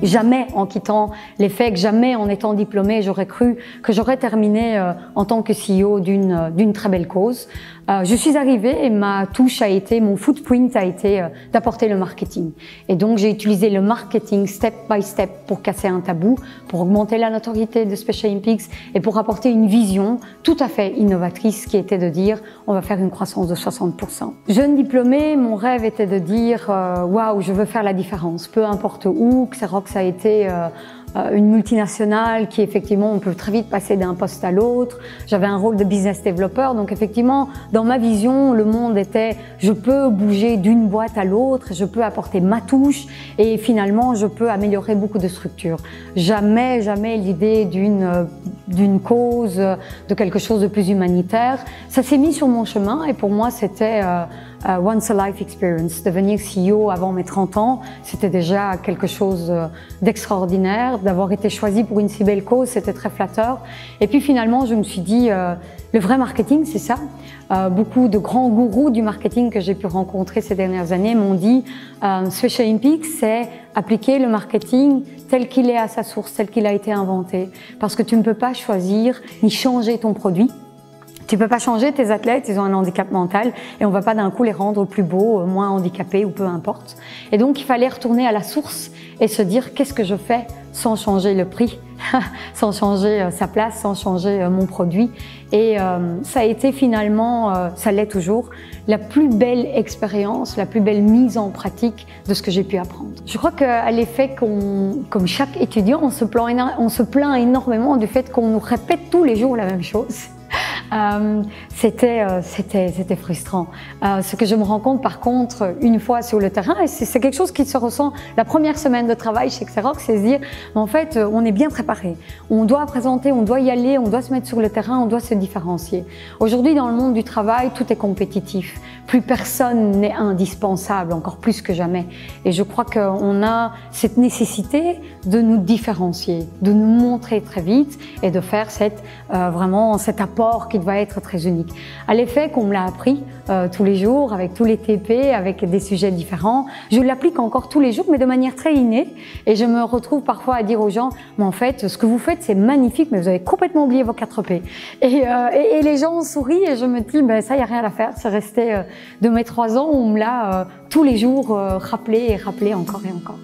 Jamais en quittant les FEC, jamais en étant diplômée, j'aurais cru que j'aurais terminé en tant que CEO d'une très belle cause. Je suis arrivée et ma touche a été, mon footprint a été d'apporter le marketing. Et donc j'ai utilisé le marketing step by step pour casser un tabou, pour augmenter la notoriété de Special Olympics et pour apporter une vision tout à fait innovatrice qui était de dire on va faire une croissance de 60%. Jeune diplômée, mon rêve était de dire waouh, je veux faire la différence, peu importe où. Xerox a été une multinationale qui effectivement on peut très vite passer d'un poste à l'autre. J'avais un rôle de business developer, donc effectivement dans ma vision le monde était je peux bouger d'une boîte à l'autre, je peux apporter ma touche et finalement je peux améliorer beaucoup de structures. Jamais l'idée d'une cause, de quelque chose de plus humanitaire. Ça s'est mis sur mon chemin et pour moi c'était once a life experience. Devenir CEO avant mes 30 ans, c'était déjà quelque chose d'extraordinaire. D'avoir été choisi pour une si belle cause, c'était très flatteur. Et puis finalement, je me suis dit, le vrai marketing, c'est ça. Beaucoup de grands gourous du marketing que j'ai pu rencontrer ces dernières années m'ont dit Special Olympics, c'est appliquer le marketing tel qu'il est à sa source, tel qu'il a été inventé. Parce que tu ne peux pas choisir ni changer ton produit. Tu peux pas changer tes athlètes, ils ont un handicap mental et on va pas d'un coup les rendre plus beaux, moins handicapés ou peu importe. Et donc il fallait retourner à la source et se dire qu'est-ce que je fais sans changer le prix, sans changer sa place, sans changer mon produit. Et ça a été finalement, ça l'est toujours, la plus belle expérience, la plus belle mise en pratique de ce que j'ai pu apprendre. Je crois qu'à l'effet comme chaque étudiant, on se plaint énormément du fait qu'on nous répète tous les jours la même chose. C'était frustrant. Ce que je me rends compte par contre une fois sur le terrain, et c'est quelque chose qui se ressent la première semaine de travail chez Xerox, c'est se dire en fait on est bien préparé, on doit présenter, on doit y aller, on doit se mettre sur le terrain, on doit se différencier. Aujourd'hui dans le monde du travail tout est compétitif, plus personne n'est indispensable, encore plus que jamais. Et je crois qu'on a cette nécessité de nous différencier, de nous montrer très vite et de faire vraiment cet apport qui va être très unique. À l'effet qu'on me l'a appris tous les jours, avec tous les TP, avec des sujets différents, je l'applique encore tous les jours, mais de manière très innée. Et je me retrouve parfois à dire aux gens, mais en fait, ce que vous faites, c'est magnifique, mais vous avez complètement oublié vos 4 P. Et les gens sourient et je me dis, ben ça, il n'y a rien à faire. C'est resté de mes 3 ans où on me l'a tous les jours rappelé et rappelé encore et encore.